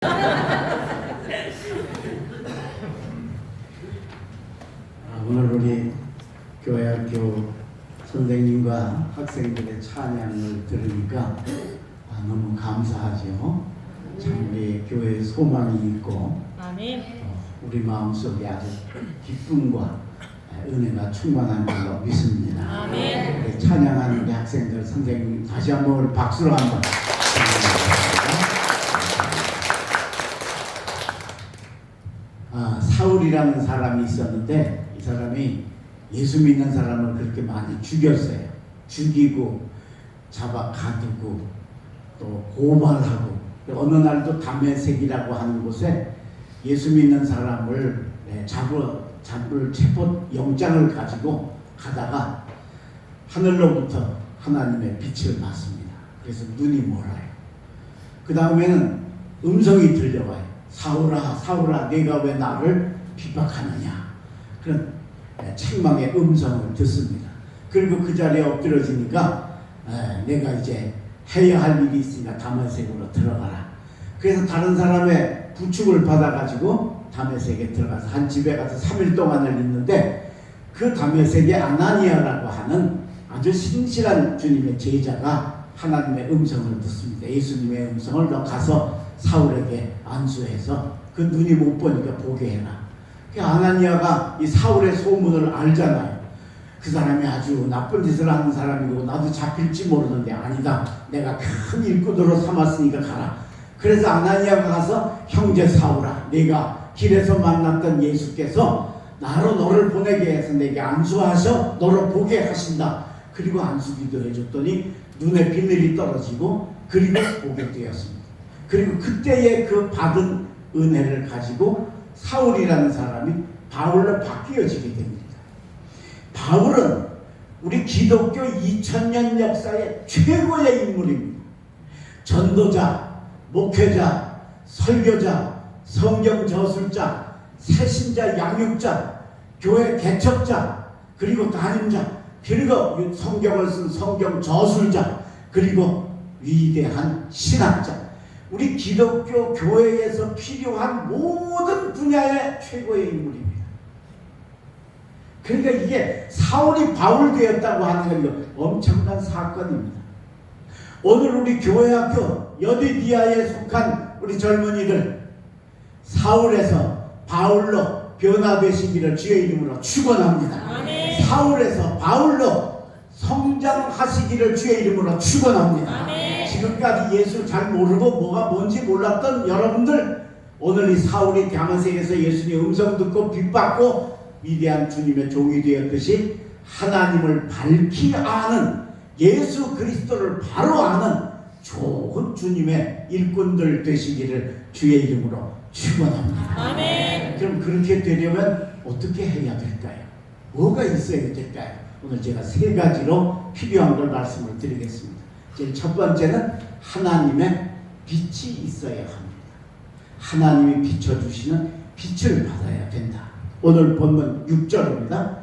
오늘 우리 교회학교 선생님과 학생들의 찬양을 들으니까 너무 감사하죠. 참 우리 교회에 소망이 있고 우리 마음속에 아주 기쁨과 은혜가 충만한 걸로 믿습니다. 우리 찬양하는 우리 학생들 선생님 다시 한번 박수로 한번 사울이라는 사람이 있었는데 이 사람이 예수 믿는 사람을 그렇게 많이 죽였어요. 죽이고 잡아 가두고 또 고발하고 어느 날도 다메섹이라고 하는 곳에 예수 믿는 사람을 잡을 체포 영장을 가지고 가다가 하늘로부터 하나님의 빛을 받습니다. 그래서 눈이 멀어요. 그 다음에는 음성이 들려와요. 사울아 사울아 네가 왜 나를 핍박하느냐. 그런 책망의 음성을 듣습니다. 그리고 그 자리에 엎드려지니까 내가 이제 해야 할 일이 있으니까 다메섹으로 들어가라. 그래서 다른 사람의 부축을 받아가지고 다메섹에 들어가서 한 집에 가서 3일 동안을 있는데 그 다메섹에 아나니아라고 하는 아주 신실한 주님의 제자가 하나님의 음성을 듣습니다. 예수님의 음성을 너 가서 사울에게 안수해서 그 눈이 못 보니까 보게 해라. 아나니아가 이 사울의 소문을 알잖아요. 그 사람이 아주 나쁜 짓을 하는 사람이고 나도 잡힐지 모르는데 아니다. 내가 큰 일꾼으로 삼았으니까 가라. 그래서 아나니아가 가서 형제 사울아 네가 길에서 만났던 예수께서 나로 너를 보내게 해서 내게 안수하셔 너를 보게 하신다. 그리고 안수기도 해줬더니 눈에 비늘이 떨어지고 그리고 보게 되었습니다. 그리고 그때의 그 받은 은혜를 가지고 사울이라는 사람이 바울로 바뀌어지게 됩니다. 바울은 우리 기독교 2000년 역사의 최고의 인물입니다. 전도자, 목회자, 설교자, 성경 저술자, 새신자, 양육자, 교회 개척자, 그리고 담임자, 그리고 성경을 쓴 성경 저술자, 그리고 위대한 신학자. 우리 기독교 교회에서 필요한 모든 분야의 최고의 인물입니다. 그러니까 이게 사울이 바울 되었다고 하는 건 엄청난 사건입니다. 오늘 우리 교회학교 여디디아에 속한 우리 젊은이들 사울에서 바울로 변화되시기를 주의 이름으로 축원합니다. 사울에서 바울로 성장하시기를 주의 이름으로 축원합니다. 지금까지 예수 잘 모르고 뭐가 뭔지 몰랐던 여러분들 오늘 이 사울이 다메섹에서 예수님의 음성 듣고 빛받고 위대한 주님의 종이 되었듯이 하나님을 밝히 아는 예수 그리스도를 바로 아는 좋은 주님의 일꾼들 되시기를 주의 이름으로 축원합니다. 아멘. 그럼 그렇게 되려면 어떻게 해야 될까요? 뭐가 있어야 될까요? 오늘 제가 세 가지로 필요한 걸 말씀을 드리겠습니다. 제일 첫 번째는 하나님의 빛이 있어야 합니다. 하나님이 비춰주시는 빛을 받아야 된다. 오늘 본문 6절입니다.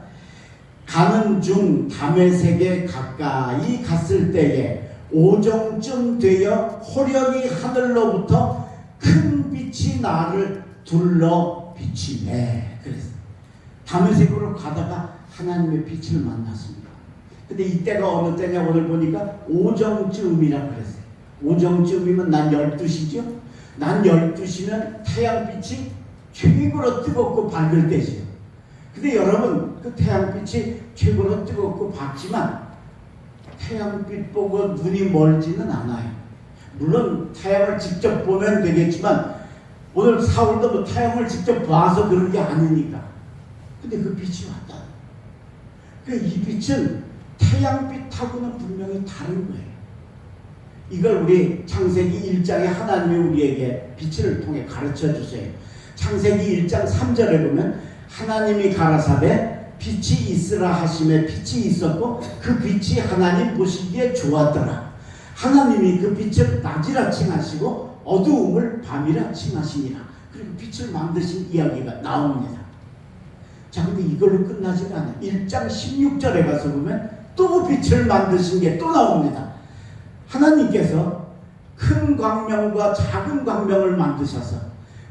가는 중 다메섹에 가까이 갔을 때에 오정쯤 되어 호련히 하늘로부터 큰 빛이 나를 둘러 비치네. 그래서 다메섹으로 가다가 하나님의 빛을 만났습니다. 근데 이때가 어느 때냐 오늘 보니까 오정쯤이라 그랬어요. 오정쯤이면 난 12시죠. 난 12시면 태양빛이 최고로 뜨겁고 밝을 때지요. 근데 여러분 그 태양빛이 최고로 뜨겁고 밝지만 태양빛 보고 눈이 멀지는 않아요. 물론 태양을 직접 보면 되겠지만 오늘 사울도 뭐 태양을 직접 봐서 그런 게 아니니까. 근데 그 빛이 왔다. 이 빛은 태양빛하고는 분명히 다른 거예요. 이걸 우리 창세기 1장에 하나님이 우리에게 빛을 통해 가르쳐 주세요. 창세기 1장 3절에 보면 하나님이 가라사대 빛이 있으라 하심에 빛이 있었고 그 빛이 하나님 보시기에 좋았더라. 하나님이 그 빛을 낮이라 칭하시고 어두움을 밤이라 칭하시니라. 그리고 빛을 만드신 이야기가 나옵니다. 자, 근데 이걸로 끝나지 않아요. 1장 16절에 가서 보면 또 빛을 만드신 게 또 나옵니다. 하나님께서 큰 광명과 작은 광명을 만드셔서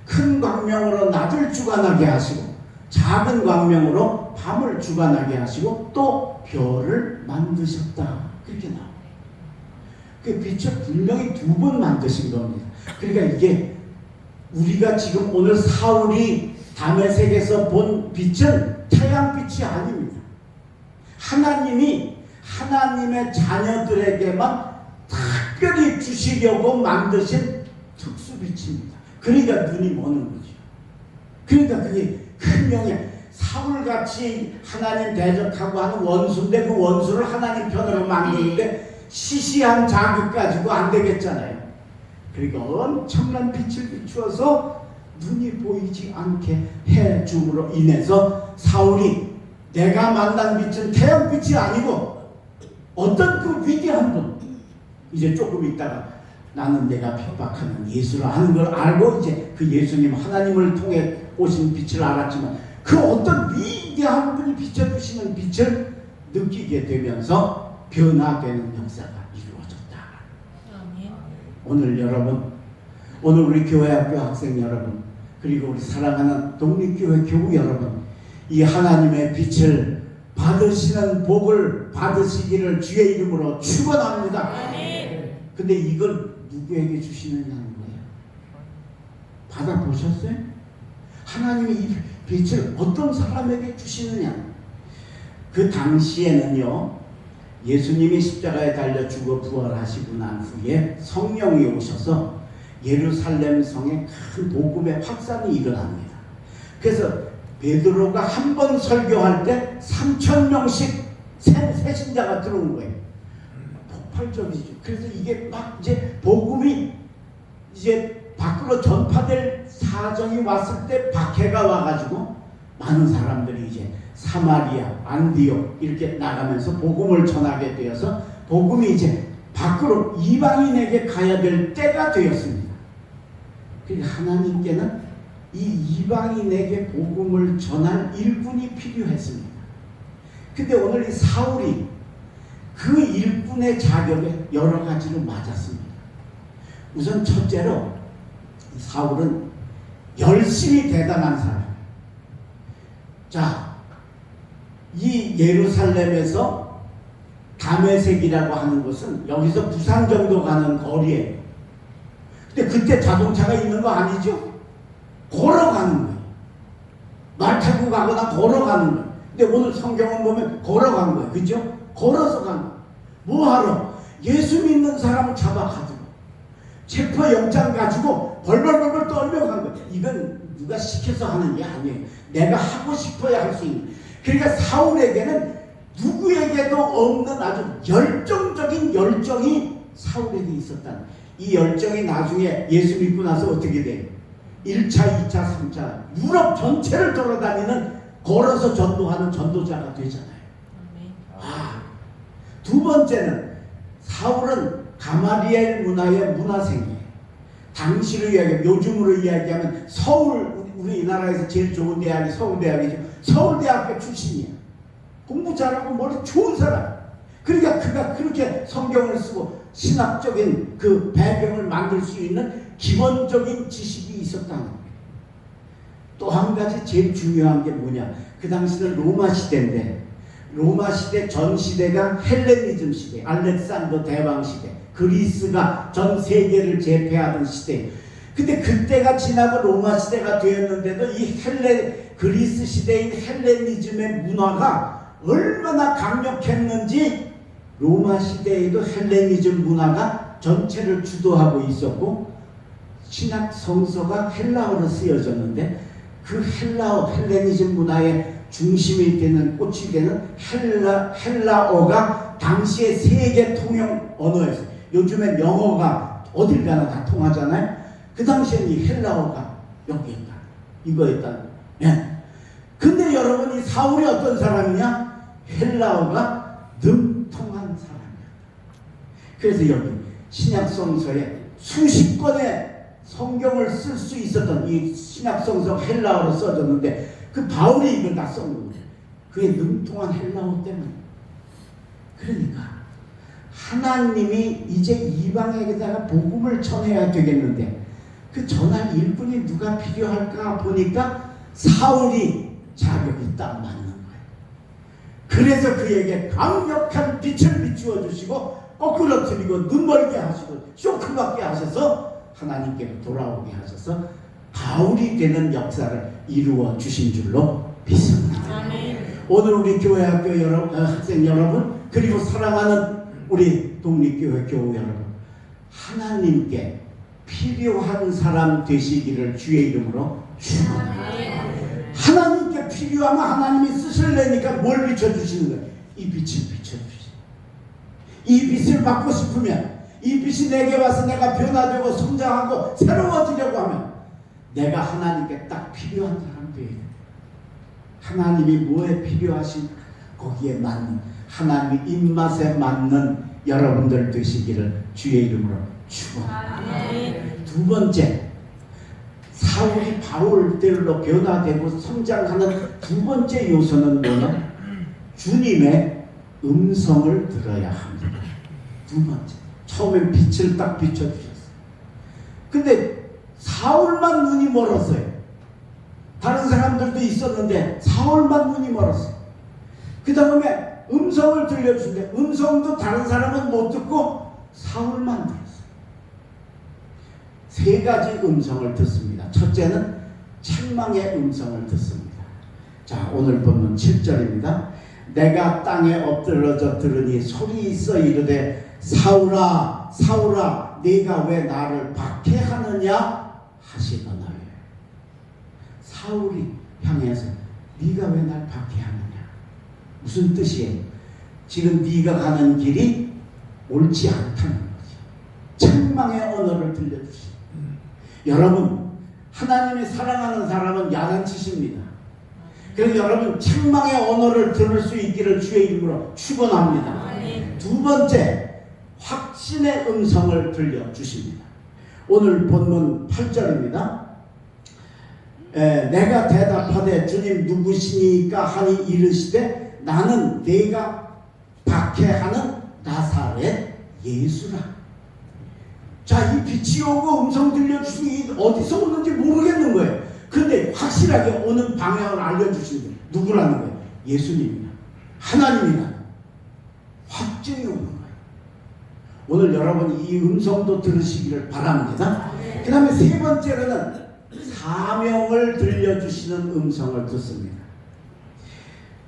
큰 광명으로 낮을 주관하게 하시고 작은 광명으로 밤을 주관하게 하시고 또 별을 만드셨다. 그렇게 나옵니다. 그 빛을 분명히 두 번 만드신 겁니다. 그러니까 이게 우리가 지금 오늘 사울이 다메섹에서 본 빛은 태양빛이 아닙니다. 하나님이 하나님의 자녀들에게만 특별히 주시려고 만드신 특수빛입니다. 그러니까 눈이 머는 거죠. 그러니까 그게 큰 영예, 사울같이 하나님 대적하고 하는 원수인데 그 원수를 하나님 편으로 만드는데 시시한 자극 가지고 안 되겠잖아요. 그러니까 엄청난 빛을 비추어서 눈이 보이지 않게 해줌으로 인해서 사울이 내가 만난 빛은 태양빛이 아니고 어떤 그 위대한 분, 이제 조금 있다가 나는 내가 핍박하는 예수라 하는 걸 알고 이제 그 예수님 하나님을 통해 오신 빛을 알았지만 그 어떤 위대한 분이 비춰주시는 빛을 느끼게 되면서 변화되는 역사가 이루어졌다. 오늘 여러분, 오늘 우리 교회학교 학생 여러분, 그리고 우리 사랑하는 독립교회 교우 여러분, 이 하나님의 빛을 받으시는 복을 받으시기를 주의 이름으로 축원합니다. 근데 이걸 누구에게 주시느냐는 거예요. 받아보셨어요? 하나님이 이 빛을 어떤 사람에게 주시느냐. 그 당시에는요, 예수님이 십자가에 달려 죽어 부활하시고 난 후에 성령이 오셔서 예루살렘 성에 큰 복음의 확산이 일어납니다. 그래서 베드로가 한 번 설교할 때 3,000명씩 새 신자가 들어온 거예요. 폭발적이죠. 그래서 이게 막 이제 복음이 이제 밖으로 전파될 사정이 왔을 때 박해가 와가지고 많은 사람들이 이제 사마리아, 안디옥 이렇게 나가면서 복음을 전하게 되어서 복음이 이제 밖으로 이방인에게 가야 될 때가 되었습니다. 그러니까 하나님께는 이 이방인에게 복음을 전할 일꾼이 필요했습니다. 근데 오늘 이 사울이 그 일꾼의 자격에 여러 가지로 맞았습니다. 우선 첫째로 사울은 열심히 대단한 사람. 자, 이 예루살렘에서 다메섹이라고 하는 것은 여기서 부산 정도 가는 거리예요. 근데 그때 자동차가 있는 거 아니죠? 걸어가는 거예요. 말 타고 가거나 걸어가는 거예요. 근데 오늘 성경은 보면 걸어간 거예요. 그죠? 걸어서 간 거예요. 뭐하러? 예수 믿는 사람 잡아가지고 체포영장 가지고 벌벌벌벌 떨며 간 거예요. 이건 누가 시켜서 하는 게 아니에요. 내가 하고 싶어야 할 수 있는. 그러니까 사울에게는 누구에게도 없는 아주 열정적인 열정이 사울에게 있었다는. 이 열정이 나중에 예수 믿고 나서 어떻게 돼요? 1차, 2차, 3차 유럽 전체를 돌아다니는 걸어서 전도하는 전도자가 되잖아요. 두 번째는 사울은 가마리엘 문화의 문화생이에요. 당시로 이야기하면, 요즘으로 이야기하면 서울, 우리나라에서 제일 좋은 대학이 서울대학이죠. 서울대학교 출신이에요. 공부 잘하고 머리 좋은 사람. 그러니까 그가 그렇게 성경을 쓰고 신학적인 그 배경을 만들 수 있는 기본적인 지식이 있었다는 거예요. 또 한 가지 제일 중요한 게 뭐냐. 그 당시는 로마 시대인데 로마 시대 전 시대가 헬레니즘 시대, 알렉산더 대왕 시대, 그리스가 전 세계를 제패하던 시대. 근데 그때가 지나고 로마 시대가 되었는데도 이 그리스 시대인 헬레니즘의 문화가 얼마나 강력했는지 로마 시대에도 헬레니즘 문화가 전체를 주도하고 있었고 신약 성서가 헬라어로 쓰여졌는데 그 헬레니즘 문화의 중심이 되는 꽃이 되는 헬라어가 당시의 세계 통용 언어였어요. 요즘엔 영어가 어딜 가나 다 통하잖아요. 그 당시에는 이 헬라어가 여기였다. 이거였다. 예. 근데 여러분 이 사울이 어떤 사람이냐? 헬라어가 능통한 사람이었다. 그래서 여기 신약 성서에 수십 권의 성경을 쓸 수 있었던 이 신약 성서 헬라어로 써졌는데 그 바울이 이걸 다 써놓은 거예요. 그의 능통한 헬라어 때문에. 그러니까 하나님이 이제 이방에게다가 복음을 전해야 되겠는데 그 전할 일꾼이 누가 필요할까 보니까 사울이 자격이 딱 맞는 거예요. 그래서 그에게 강력한 빛을 비추어 주시고 거꾸로 드리고 눈멀게 하시고 쇼크받게 하셔서 하나님께로 돌아오게 하셔서 바울이 되는 역사를 이루어 주신 줄로 믿습니다. 오늘 우리 교회 학교 학생 여러분 그리고 사랑하는 우리 독립교회 교우 여러분, 하나님께 필요한 사람 되시기를 주의 이름으로 축원합니다. 하나님께 필요하면 하나님이 쓰실래니까 뭘 비춰주시는 거예요? 이 빛을 비춰주시는 이 빛을 받고 싶으면 이 빛이 내게 와서 내가 변화되고 성장하고 새로워지려고 하면 내가 하나님께 딱 필요한 사람 되어야 돼요. 하나님이 뭐에 필요하신 거기에 맞는 하나님의 입맛에 맞는 여러분들 되시기를 주의 이름으로 축원합니다. 두 번째, 사울이 바울들로 변화되고 성장하는 두 번째 요소는 뭐냐? 주님의 음성을 들어야 합니다. 두 번째, 처음엔 빛을 딱 비춰주셨어요. 근데 사울만 눈이 멀었어요. 다른 사람들도 있었는데 사울만 눈이 멀었어요. 그 다음에 음성을 들려주는데 음성도 다른 사람은 못 듣고 사울만 들었어요. 세 가지 음성을 듣습니다. 첫째는 책망의 음성을 듣습니다. 자, 오늘 본문 7절입니다. 내가 땅에 엎드러져 들으니 소리 있어 이르되 사울아 사울아 네가 왜 나를 박해하느냐 하시더나요. 사울이 향해서 네가 왜 날 박해하느냐. 무슨 뜻이에요? 지금 네가 가는 길이 옳지 않다는 거죠. 책망의 언어를 들려주시. 여러분, 하나님이 사랑하는 사람은 야단치십니다. 그래서 여러분 책망의 언어를 들을 수 있기를 주의 이름으로 축원합니다. 두 번째, 확신의 음성을 들려주십니다. 오늘 본문 8절입니다. 내가 대답하되 주님 누구시니까 하니 이르시되 나는 네가 박해하는 나사렛 예수라. 자, 이 빛이 오고 음성 들려주시니 어디서 오는지 모르겠는 거예요. 근데 확실하게 오는 방향을 알려주시는 거예요. 누구라는 거예요? 예수님이다. 하나님이다. 확증이 오는 거예요. 오늘 여러분 이 음성도 들으시기를 바랍니다. 그 다음에 세 번째로는 사명을 들려주시는 음성을 듣습니다.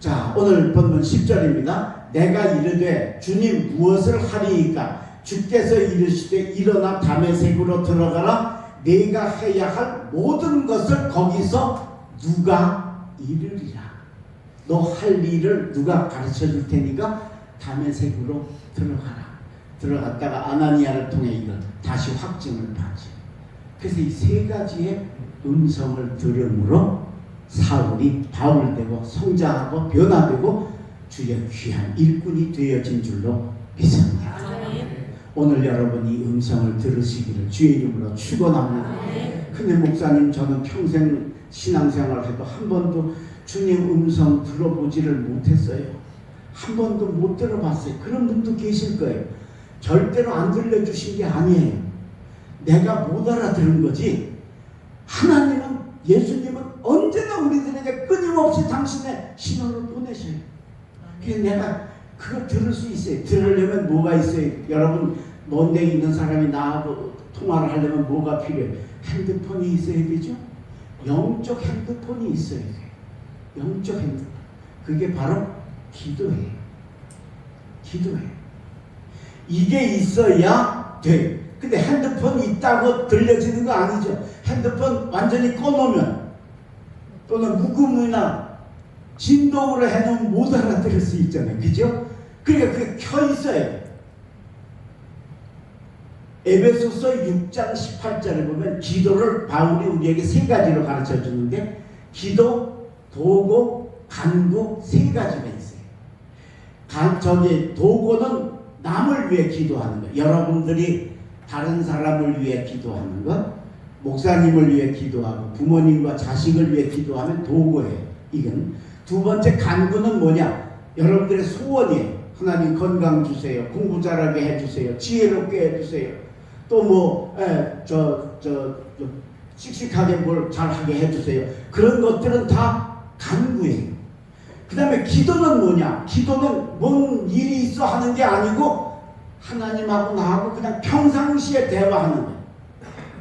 자, 오늘 본문 10절입니다. 내가 이르되 주님 무엇을 하리이까? 주께서 이르시되 일어나 다메섹으로 들어가라. 네가 해야 할 모든 것을 거기서 누가 이르리라. 너 할 일을 누가 가르쳐 줄 테니까 다메섹으로 들어가라. 들어갔다가 아나니아를 통해 이걸 다시 확증을 받지. 그래서 이 세 가지의 음성을 들음으로 사울이 바울되고 성장하고 변화되고 주의 귀한 일꾼이 되어진 줄로 믿습니다. 오늘 여러분 이 음성을 들으시기를 주의 이름으로 축원합니다. 근데 목사님 저는 평생 신앙생활을 해도 한 번도 주님 음성 들어보지를 못했어요. 한 번도 못 들어봤어요. 그런 분도 계실 거예요. 절대로 안 들려주신 게 아니에요. 내가 못 알아들은 거지. 하나님은, 예수님은 언제나 우리들에게 끊임없이 당신의 신호를 보내셔요. 그래서 내가 그걸 들을 수 있어요. 들으려면 뭐가 있어요? 여러분 먼 데 있는 사람이 나하고 통화를 하려면 뭐가 필요해요? 핸드폰이 있어야 되죠? 영적 핸드폰이 있어야 돼요. 영적 핸드폰. 그게 바로 기도예요. 기도예요. 이게 있어야 돼요. 근데 핸드폰이 있다고 들려지는 거 아니죠. 핸드폰 완전히 꺼놓으면 또는 무음이나 진동으로 해놓으면 못 알아들을 수 있잖아요. 그죠? 그러니까 그게 켜 있어야 돼요. 에베소서 6장 18절에 보면 기도를 바울이 우리에게 세 가지로 가르쳐 주는데 기도, 도고, 간구 세 가지가 있어요. 도고는 남을 위해 기도하는 것. 여러분들이 다른 사람을 위해 기도하는 것, 목사님을 위해 기도하고 부모님과 자식을 위해 기도하면 도구예요. 이건 두 번째 간구는 뭐냐? 여러분들의 소원이에요. 하나님 건강 주세요. 공부 잘하게 해주세요. 지혜롭게 해주세요. 또 뭐 씩씩하게 뭘 잘하게 해주세요. 그런 것들은 다 간구예요. 그 다음에 기도는 뭐냐? 기도는 뭔 일이 있어 하는 게 아니고 하나님하고 나하고 그냥 평상시에 대화하는 거예요.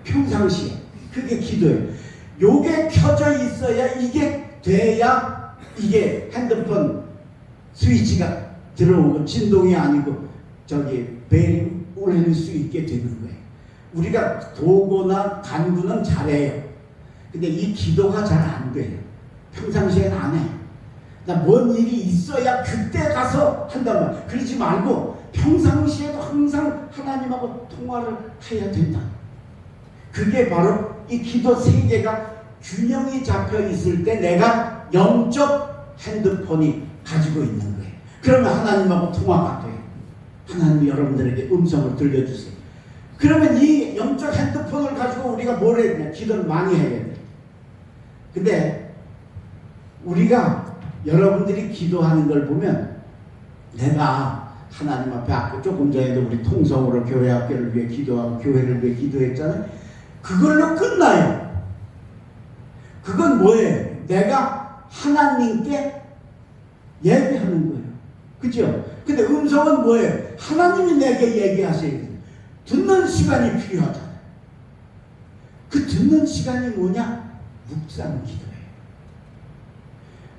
평상시에. 그게 기도예요. 요게 켜져 있어야 이게 돼야 이게 핸드폰 스위치가 들어오고 진동이 아니고 벨이 울릴 수 있게 되는 거예요. 우리가 도구나 간구는 잘해요. 근데 이 기도가 잘 안 돼요. 평상시에는 안 해요. 뭔 일이 있어야 그때 가서 한단 말이에요. 그러지 말고 평상시에도 항상 하나님하고 통화를 해야 된다. 그게 바로 이 기도 세계가 균형이 잡혀 있을 때 내가 영적 핸드폰이 가지고 있는 거예요. 그러면 하나님하고 통화가 돼요. 하나님 여러분들에게 음성을 들려주세요. 그러면 이 영적 핸드폰을 가지고 우리가 뭘 해야 되냐? 기도를 많이 해야 돼요. 근데 우리가 여러분들이 기도하는 걸 보면 내가 하나님 앞에 아까 조금 전에도 우리 통성으로 교회 학교를 위해 기도하고 교회를 위해 기도했잖아요. 그걸로 끝나요. 그건 뭐예요? 내가 하나님께 얘기하는 거예요. 그죠? 근데 음성은 뭐예요? 하나님이 내게 얘기하셔야 돼요. 듣는 시간이 필요하잖아요. 그 듣는 시간이 뭐냐? 묵상 기도예요.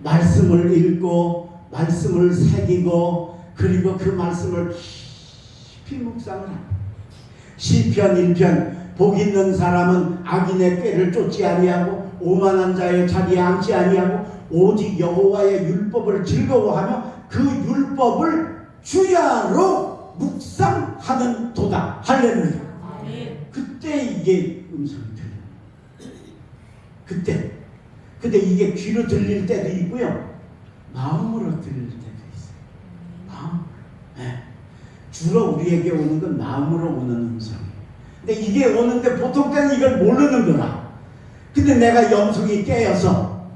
말씀을 읽고 말씀을 새기고 그리고 그 말씀을 깊이 묵상을 합니다. 시편 1편 복 있는 사람은 악인의 꾀를 쫓지 아니하고 오만한 자의 자리에 앉지 아니하고 오직 여호와의 율법을 즐거워하며 그 율법을 주야로 묵상하는 도다. 할렐루야. 그때 이게 음성이 들려요. 그때. 근데 이게 귀로 들릴 때도 있고요. 마음으로 들릴 때도 있어요. 마음. 네. 주로 우리에게 오는 건 마음으로 오는 음성이에요. 근데 이게 오는데 보통 때는 이걸 모르는 거라. 근데 내가 영성이 깨어서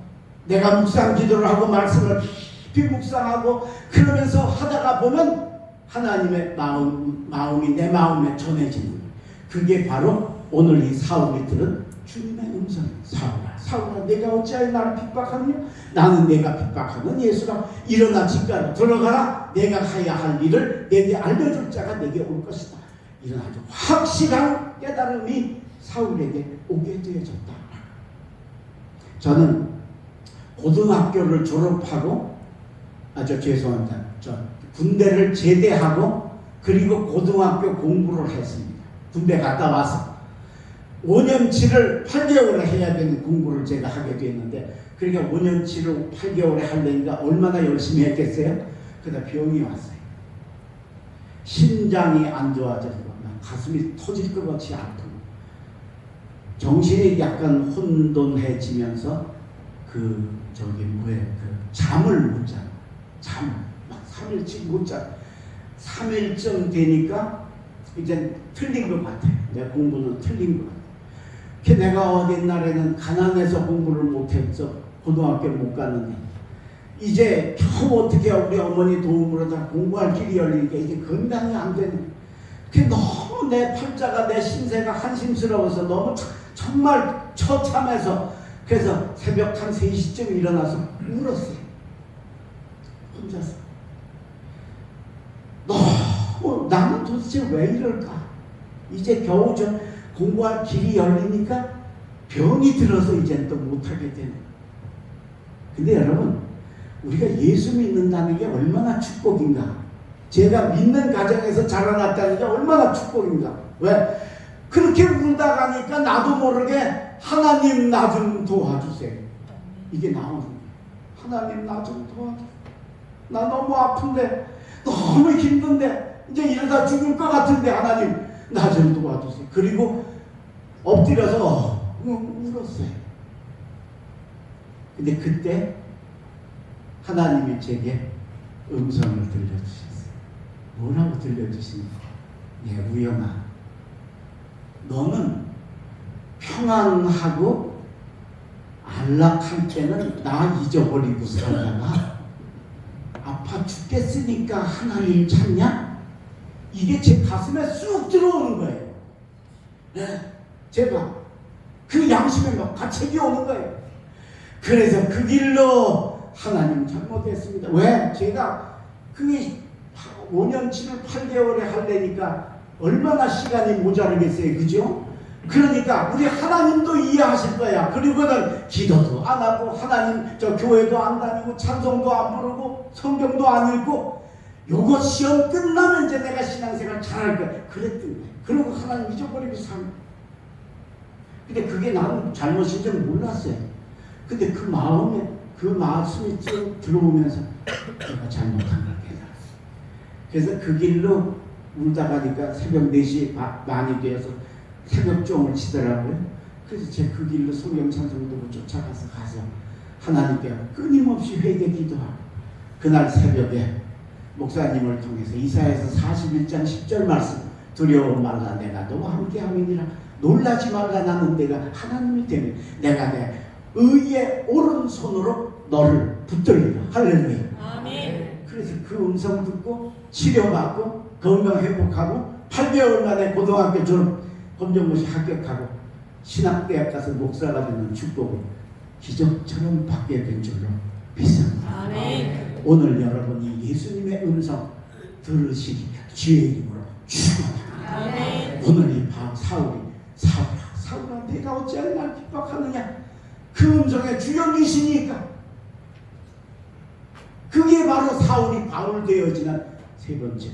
내가 묵상 기도를 하고 말씀을 깊이 묵상하고 그러면서 하다가 보면 하나님의 마음이 내 마음에 전해지는 거예요. 그게 바로 오늘 이 사울이 들은 주님의 음성이에요. 사울아 내가 어찌하여 나를 핍박하느냐? 나는 내가 핍박하는 예수가 일어나 집가로 들어가라. 내가 해야 할 일을 내게 알려줄 자가 내게 올 것이다. 이런 아주 확실한 깨달음이 사울에게 오게 되어졌다. 저는 고등학교를 졸업하고 죄송합니다. 군대를 제대하고 그리고 고등학교 공부를 했습니다. 군대 갔다 와서 5년치를 8개월에 해야 되는 공부를 제가 하게 됐는데 그러니까 5년치를 8개월에 하려니까 얼마나 열심히 했겠어요? 그러다 병이 왔어요. 심장이 안 좋아져서 가슴이 터질 것 같이 아프고 정신이 약간 혼돈해지면서 잠을 못 자요. 막 3일씩 못 자요. 3일쯤 되니까 이제 틀린 것 같아요. 내 공부는 틀린 것 같아요. 내가 옛날에는 가난해서 공부를 못했어. 고등학교를 못 갔는데 이제 겨우 어떻게 우리 어머니 도움으로 다 공부할 길이 열리니까 이제 건강이 안 되는. 너무 내 팔자가 내 신세가 한심스러워서 너무 정말 처참해서 그래서 새벽 한 3시쯤 일어나서 울었어요. 혼자서. 너무 나는 도대체 왜 이럴까? 이제 겨우 좀 공부할 길이 열리니까 병이 들어서 이제 또 못하게 되는. 근데 여러분 우리가 예수 믿는다는 게 얼마나 축복인가. 제가 믿는 가정에서 자라났다는 게 얼마나 축복인가. 왜? 그렇게 울다 가니까 나도 모르게 하나님 나 좀 도와주세요. 이게 나오는 거예요. 하나님 나 좀 도와주세요. 나 너무 아픈데 너무 힘든데 이제 이러다 죽을 것 같은데 하나님 나 좀 도와주세요. 그리고 엎드려서 울었어요. 근데 그때 하나님이 제게 음성을 들려주셨어요. 뭐라고 들려주십니까? 우영아, 너는 평안하고 안락할 때는 나 잊어버리고 살다가 아파질 아, 죽겠으니까 하나님 찾냐? 이게 제 가슴에 쑥 들어오는 거예요. 네, 제가 그 양심에 막 가책이 오는 거예요. 그래서 그 길로 하나님 잘못했습니다. 왜? 제가 그게 5년치를 8개월에 하려니까 얼마나 시간이 모자르겠어요. 그죠? 그러니까 우리 하나님도 이해하실 거야. 그리고는 기도도 안 하고 하나님 저 교회도 안 다니고 찬송도 안 부르고 성경도 안 읽고 요거 시험 끝나면 이제 내가 신앙생활 잘할 거야. 그랬던 거야. 그러고 하나님 잊어버리고 산. 근데 그게 나는 잘못인 줄 몰랐어요. 근데 그 마음에 그 말씀이 쭉 들어오면서 내가 잘못한 걸 깨달았어요. 그래서 그 길로 울다 가니까 새벽 4시 많이 되어서 새벽종을 치더라고요. 그래서 제가 그 길로 성경 찬송도 쫓아가서 하나님께 끊임없이 회개 기도하고 그날 새벽에 목사님을 통해서 이사야서 41장 10절 말씀 두려워 말라 내가 너와 함께함이니라 놀라지 말라 나는 내가 하나님이 되니 내가 내 의의 오른손으로 너를 붙들리라. 할렐루야. 아멘. 그래서 그 음성 듣고 치료받고 건강 회복하고 8개월 만에 고등학교 졸업 검정고시 합격하고 신학대학 가서 목사가 되는 축복을 기적처럼 받게 된 줄로 믿습니다. 아멘. 오늘 여러분이 예수님의 음성 들으시기 주의 이름으로 축원합니다. 아멘. 오늘 이 밤 사울아 내가 어찌하여 날 핍박하느냐 그 음성에 주역이시니까 그게 바로 사울이 바울 되어지는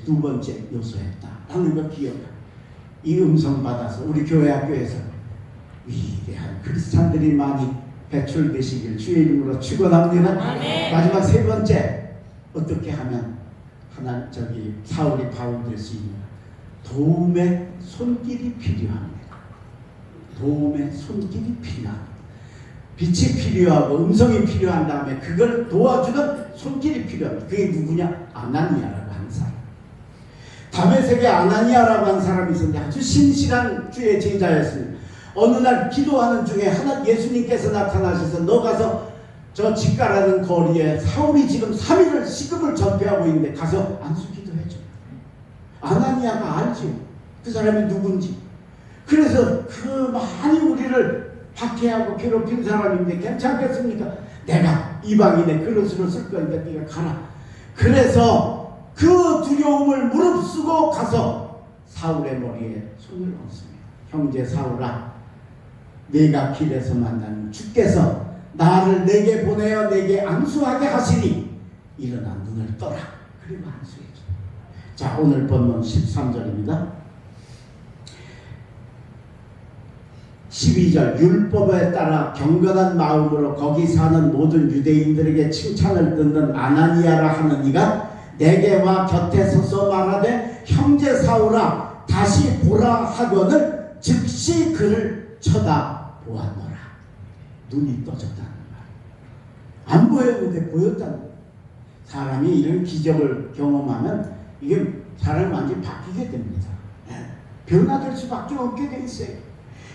두 번째 요소였다라는 걸 기억합니다. 이 음성 받아서 우리 교회 학교에서 위대한 크리스찬들이 많이 배출되시길 주의 이름으로 축원합니다. 아멘. 마지막 세 번째 어떻게 하면 사울이 바울 될 수 있는가? 도움의 손길이 필요합니다. 도움의 손길이 필요합니다. 빛이 필요하고 음성이 필요한 다음에 그걸 도와주는 손길이 필요합니다. 그게 누구냐? 아나니아라고 하는 사람. 다메섹에 아나니아라고 하는 사람이 있었는데 아주 신실한 주의 제자였습니다. 어느 날 기도하는 중에 예수님께서 나타나셔서 너 가서 저 집가라는 거리에 사울이 지금 3일을 시금을 전폐하고 있는데 가서 안수 기도해줘. 아나니아가 알지요. 그 사람이 누군지. 그래서 그 많이 우리를 박해하고 괴롭힌 사람인데 괜찮겠습니까? 내가 이방인의 그릇으로 쓸 거니까 네가 가라. 그래서 그 두려움을 무릅쓰고 가서 사울의 머리에 손을 얹습니다. 형제 사울아, 네가 길에서 만난 주께서 나를 내게 보내어 내게 안수하게 하시니 일어나 눈을 떠라. 그리고 안수해줘. 자, 오늘 본문 13절입니다. 12절 율법에 따라 경건한 마음으로 거기 사는 모든 유대인들에게 칭찬을 듣는 아나니아라 하는 이가 내게 와 곁에 서서 말하되 형제 사울아 다시 보라 하거늘 즉시 그를 쳐다보았노라. 눈이 떠졌다는 말. 안 보였는데 보였다는 말. 사람이 이런 기적을 경험하면 이게 사람이 완전히 바뀌게 됩니다. 변화될 수밖에 없게 돼 있어요.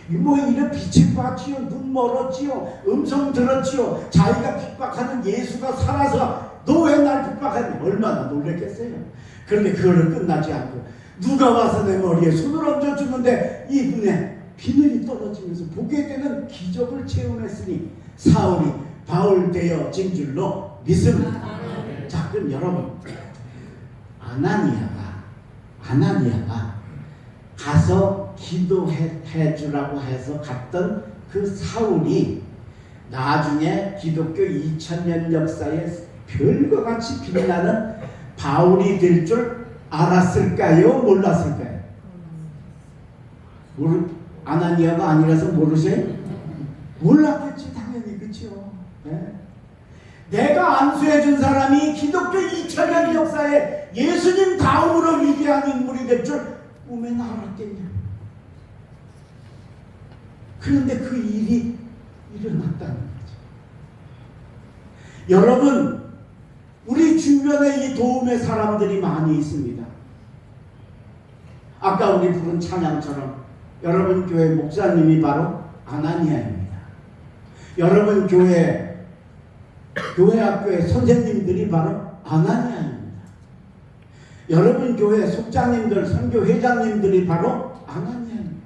뭐 이런 빛을 봤지요, 눈 멀었지요, 음성 들었지요, 자기가 핍박하는 예수가 살아서 너 왜 날 핍박하니? 얼마나 놀랬겠어요. 그런데 그거는 끝나지 않고 누가 와서 내 머리에 손을 얹어주는데 이 눈에 비늘이 떨어지면서 보게 되는 기적을 체험했으니 사울이 바울 되어진 줄로 믿습니다. 자, 그럼 여러분, 아나니아가 가서 기도해 주라고 해서 갔던 그 사울이 나중에 기독교 2000년 역사에 별과 같이 빛나는 바울이 될 줄 알았을까요? 몰랐을까요? 아나니아가 아니라서 모르세요? 몰랐겠지, 당연히. 그렇죠? 네. 내가 안수해 준 사람이 기독교 2000년 역사에 예수님 다음으로 위대한 인물이 될 줄 꿈에 알았겠냐? 그런데 그 일이 일어났다는 거죠. 여러분, 우리 주변에 이 도움의 사람들이 많이 있습니다. 아까 우리 부른 찬양처럼 여러분 교회 목사님이 바로 아나니아입니다. 여러분 교회 학교의 선생님들이 바로 아나니아입니다. 여러분 교회 속장님들, 선교 회장님들이 바로 아나니아입니다.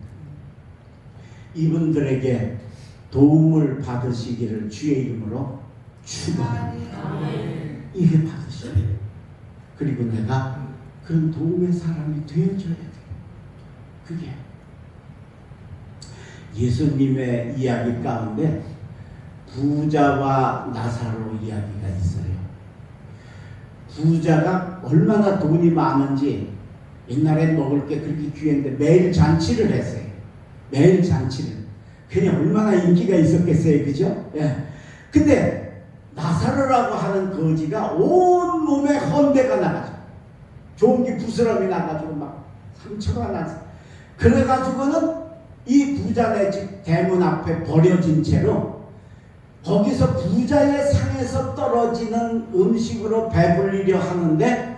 이분들에게 도움을 받으시기를 주의 이름으로 축원합니다. 이게 받으셔야 돼요. 그리고 내가 그런 도움의 사람이 되어줘야 돼요. 그게 예수님의 이야기 가운데 부자와 나사로 이야기가 있어요. 부자가 얼마나 돈이 많은지 옛날엔 먹을 게 그렇게 귀했는데 매일 잔치를 했어요. 매일 잔치를. 그냥 얼마나 인기가 있었겠어요. 그죠? 예. 근데 나사로라고 하는 거지가 온몸에 헌대가 나가죠. 좋은 게 부스럼이 나가지고 막 상처가 나서. 그래가지고는 이 부자네 집 대문 앞에 버려진 채로 거기서 부자의 상에서 떨어지는 음식으로 배불리려 하는데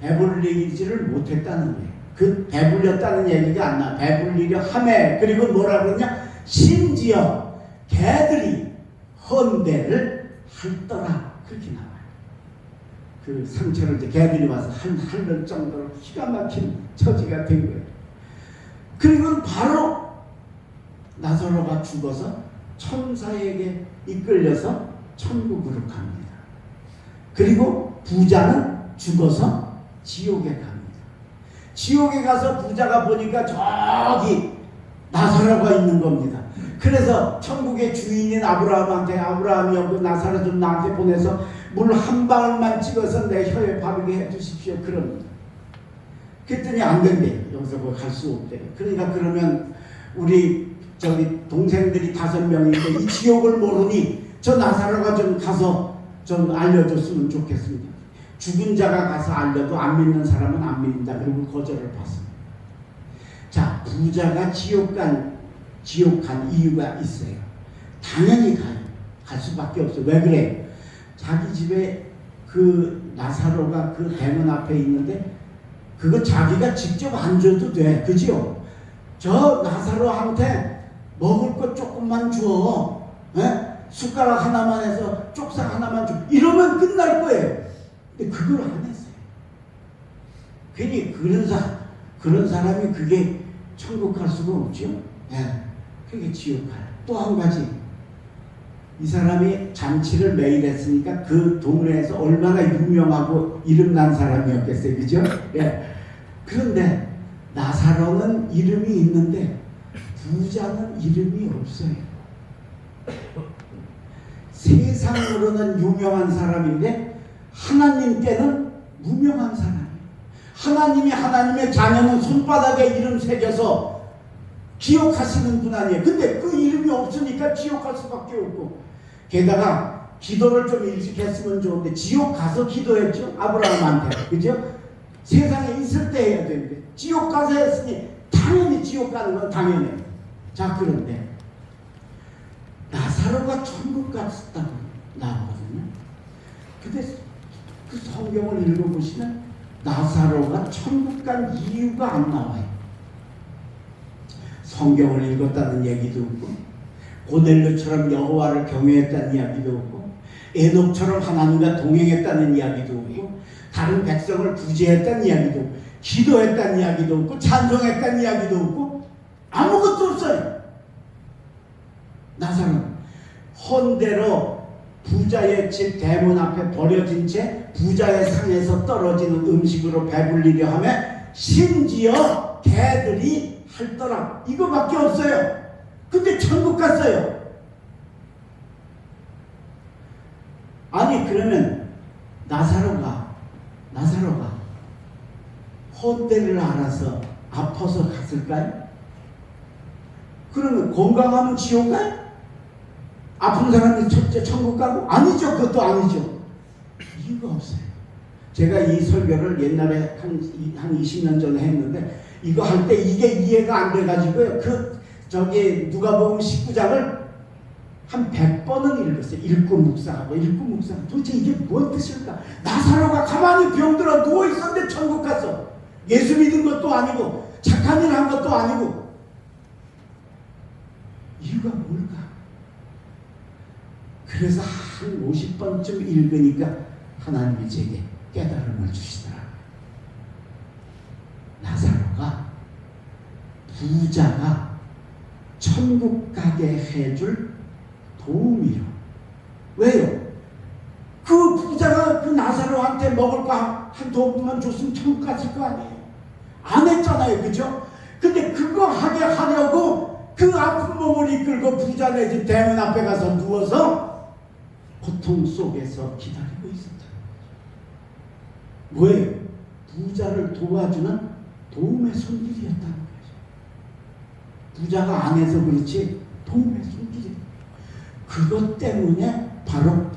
배불리지를 못했다는 거예요. 그 배불렸다는 얘기가 안 나와. 배불리려 하매. 그리고 뭐라 그러냐? 심지어 개들이 헌대를 할더라. 그렇게 나와요. 그 상처를 이제 개들이 와서 핥을 정도로 기가 막힌 처지가 된 거예요. 그리고 바로 나사로가 죽어서 천사에게 이끌려서 천국으로 갑니다. 그리고 부자는 죽어서 지옥에 갑니다. 지옥에 가서 부자가 보니까 저기 나사로가 있는 겁니다. 그래서 천국의 주인인 아브라함한테 아브라함이 그 나사로 좀 나한테 보내서 물 한 방울만 찍어서 내 혀에 바르게 해주십시오. 그럽니다. 그랬더니 안 된대. 여기서 갈 수 없대. 그러니까 그러면 우리 저기 동생들이 5명인데 이 지옥을 모르니 저 나사로가 좀 가서 좀 알려줬으면 좋겠습니다. 죽은 자가 가서 알려도 안 믿는 사람은 안 믿는다. 그리고 거절을 받습니다. 자, 부자가 지옥 간 이유가 있어요. 당연히 가요. 갈 수밖에 없어요. 왜 그래? 자기 집에 그 나사로가 그 대문 앞에 있는데 그거 자기가 직접 안 줘도 돼. 그죠? 저 나사로한테 먹을 것 조금만 줘. 에? 숟가락 하나만 해서 쪽상 하나만 줘. 이러면 끝날 거예요. 근데 그걸 안 했어요. 괜히 그런 사람이 그게 천국 갈 수가 없죠. 예. 그게 지옥 가요. 또 한 가지. 이 사람이 잔치를 매일 했으니까 그 동네에서 얼마나 유명하고 이름난 사람이었겠어요. 그죠? 예. 그런데 나사로는 이름이 있는데 부자는 이름이 없어요. 세상으로는 유명한 사람인데 하나님께는 무명한 사람이에요. 하나님이 하나님의 자녀는 손바닥에 이름 새겨서 기억하시는 분 아니에요. 근데 그 이름이 없으니까 지옥 갈 수밖에 없고, 게다가 기도를 좀 일찍 했으면 좋은데 지옥 가서 기도했죠. 아브라함한테. 그죠? 세상에 있을 때 해야 되는데 지옥 가서 했으니 당연히 지옥 가는 건 당연해요. 자, 그런데 나사로가 천국 갔다고 나오거든요. 근데 그 성경을 읽어보시면 나사로가 천국 간 이유가 안 나와요. 성경을 읽었다는 얘기도 없고, 고넬료처럼 여호와를 경외했다는 이야기도 없고, 에녹처럼 하나님과 동행했다는 이야기도 없고, 다른 백성을 구제했다는 이야기도 없고, 기도했다는 이야기도 없고, 찬송했다는 이야기도 없고, 아무것도 없어요. 나사로는 헌대로 부자의 집 대문 앞에 버려진 채 부자의 상에서 떨어지는 음식으로 배불리려 하며 심지어 개들이 핥더라. 이거밖에 없어요. 근데 천국 갔어요. 아니, 그러면 나사로가 헌대를 알아서 아파서 갔을까요? 그러면 건강하면 지옥 가요? 아픈 사람이 첫째 천국 가고? 아니죠. 그것도 아니죠. 이유가 없어요. 제가 이 설교를 옛날에 한 20년 전에 했는데 이거 할 때 이게 이해가 안 돼가지고요. 누가복음 19장을 한 100번은 읽었어요. 읽고 묵상하고 도대체 이게 뭔 뜻일까? 나사로가 가만히 병들어 누워있었는데 천국 갔어. 예수 믿은 것도 아니고 착한 일 한 것도 아니고. 이유가 뭘까? 그래서 한 50번쯤 읽으니까 하나님이 제게 깨달음을 주시더라. 나사로가 부자가 천국 가게 해줄 도움이요. 왜요? 그 부자가 그 나사로한테 먹을 거 한 도움만 줬으면 천국 갔을 거 아니에요. 안 했잖아요. 그죠? 근데 그거 하게 하려고 그 아픈 몸을 이끌고 부자네 집 대문 앞에 가서 누워서 고통 속에서 기다리고 있었다. 뭐예요? 부자를 도와주는 도움의 손길이었다는 거죠. 부자가 안 해서 그렇지 도움의 손길이. 그것 때문에 바로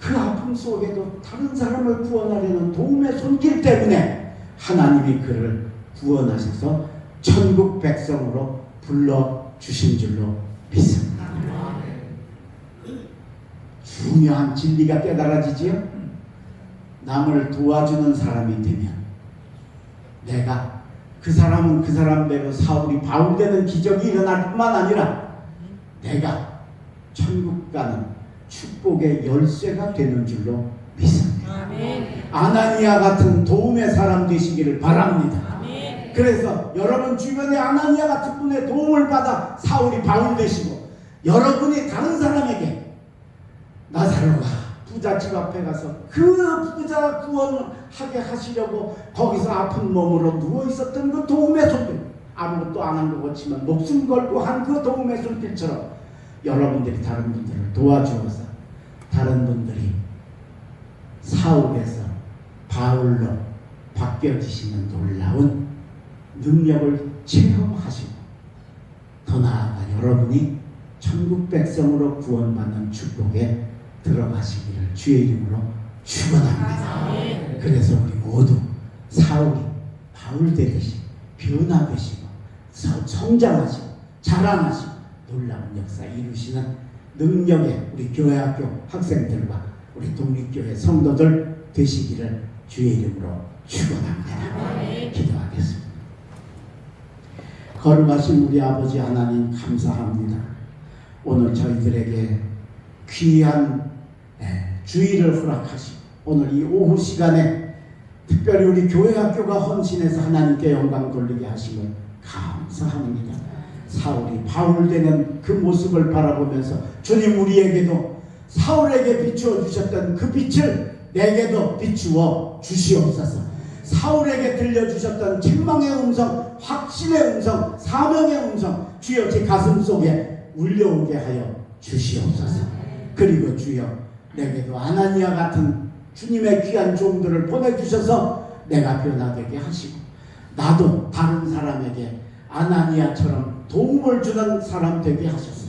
그 아픔 속에도 다른 사람을 구원하려는 도움의 손길 때문에 하나님이 그를 구원하셔서 천국 백성으로 불러주신 줄로 믿습니다. 중요한 진리가 깨달아지지요? 남을 도와주는 사람이 되면 내가 그 사람은 그 사람대로 사울이 바울되는 기적이 일어날 뿐만 아니라 내가 천국 가는 축복의 열쇠가 되는 줄로 믿습니다. 아멘. 아나니아 같은 도움의 사람 되시기를 바랍니다. 아멘. 그래서 여러분 주변에 아나니아 같은 분의 도움을 받아 사울이 바울 되시고 여러분이 다른 사람에게 나사로가 부잣집 앞에 가서 그 부자 구원을 하게 하시려고 거기서 아픈 몸으로 누워 있었던 그 도움의 손길, 아무것도 안 한 것 같지만 목숨 걸고 한 그 도움의 손길처럼 여러분들이 다른 분들을 도와주어서 다른 분들이 사울에서 바울로 바뀌어지시는 놀라운 능력을 체험하시고 더 나아가 여러분이 천국 백성으로 구원받는 축복에 들어가시기를 주의 이름으로 축원합니다. 그래서 우리 모두 사울이 바울 되듯이 변화되시고 성장하시고 자라나시고 놀라운 역사 이루시는 능력의 우리 교회학교 학생들과 우리 독립교회 성도들 되시기를 주의 이름으로 축원합니다. 기도하겠습니다. 거룩하신 우리 아버지 하나님 감사합니다. 오늘 저희들에게 귀한 주의를 허락하시고 오늘 이 오후 시간에 특별히 우리 교회학교가 헌신해서 하나님께 영광 돌리게 하심을 감사합니다. 사울이 바울 되는 그 모습을 바라보면서 주님 우리에게도 사울에게 비추어 주셨던 그 빛을 내게도 비추어 주시옵소서. 사울에게 들려주셨던 책망의 음성, 확신의 음성, 사명의 음성 주여 제 가슴 속에 울려오게 하여 주시옵소서. 그리고 주여 내게도 아나니아 같은 주님의 귀한 종들을 보내주셔서 내가 변화되게 하시고 나도 다른 사람에게 아나니아처럼 도움을 주는 사람 되게 하셔서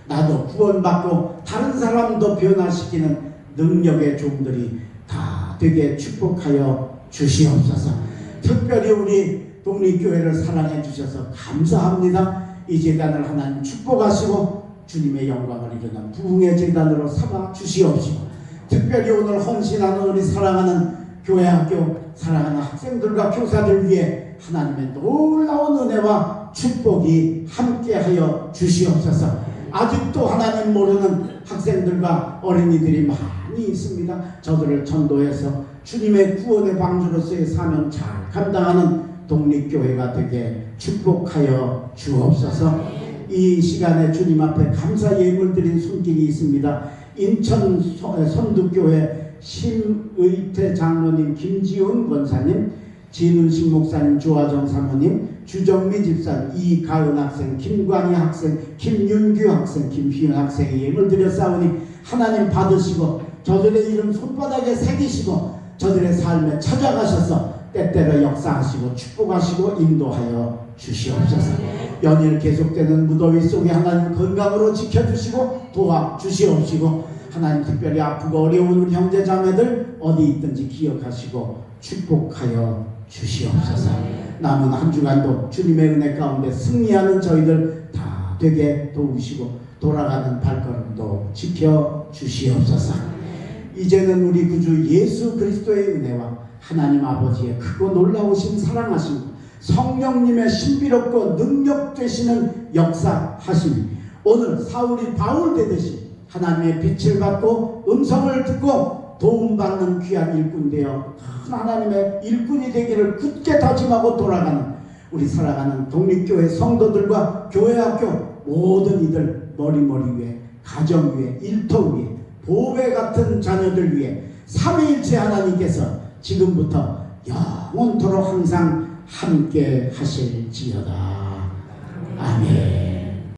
나도 구원받고 다른 사람도 변화시키는 능력의 종들이 다 되게 축복하여 주시옵소서. 특별히 우리 독립교회를 사랑해 주셔서 감사합니다. 이 재단을 하나님 축복하시고 주님의 영광을 이루는 부흥의 재단으로 삼아 주시옵시고 특별히 오늘 헌신하는 우리 사랑하는 교회학교 사랑하는 학생들과 교사들 위해 하나님의 놀라운 은혜와 축복이 함께하여 주시옵소서. 아직도 하나님 모르는 학생들과 어린이들이 많이 있습니다. 저들을 전도해서 주님의 구원의 방주로서의 사명 잘 감당하는 독립교회가 되게 축복하여 주옵소서. 이 시간에 주님 앞에 감사 예물 드린 손길이 있습니다. 인천 선두교회 심의태 장로님, 김지훈 권사님, 진은식 목사님, 조화정 사모님, 주정미 집사님, 이가은 학생, 김광희 학생, 김윤규 학생, 김희은 학생의 예물 드렸사오니 하나님 받으시고 저들의 이름 손바닥에 새기시고 저들의 삶에 찾아가셔서 때때로 역사하시고 축복하시고 인도하여 주시옵소서. 연일 계속되는 무더위 속에 하나님 건강으로 지켜주시고 도와주시옵시고 하나님 특별히 아프고 어려운 우리 형제자매들 어디 있든지 기억하시고 축복하여 주시옵소서. 남은 한 주간도 주님의 은혜 가운데 승리하는 저희들 다 되게 도우시고 돌아가는 발걸음도 지켜주시옵소서. 이제는 우리 구주 예수 그리스도의 은혜와 하나님 아버지의 크고 놀라우신 사랑하심 성령님의 신비롭고 능력되시는 역사하심이 오늘 사울이 바울 되듯이 하나님의 빛을 받고 음성을 듣고 도움받는 귀한 일꾼 되어 하나님의 일꾼이 되기를 굳게 다짐하고 돌아가는 우리 살아가는 독립교회 성도들과 교회학교 모든 이들 머리머리 위에 가정 위에 일터 위에 보배 같은 자녀들 위해 삼위일체 하나님께서 지금부터 영원토록 항상 함께 하실지어다. 아멘.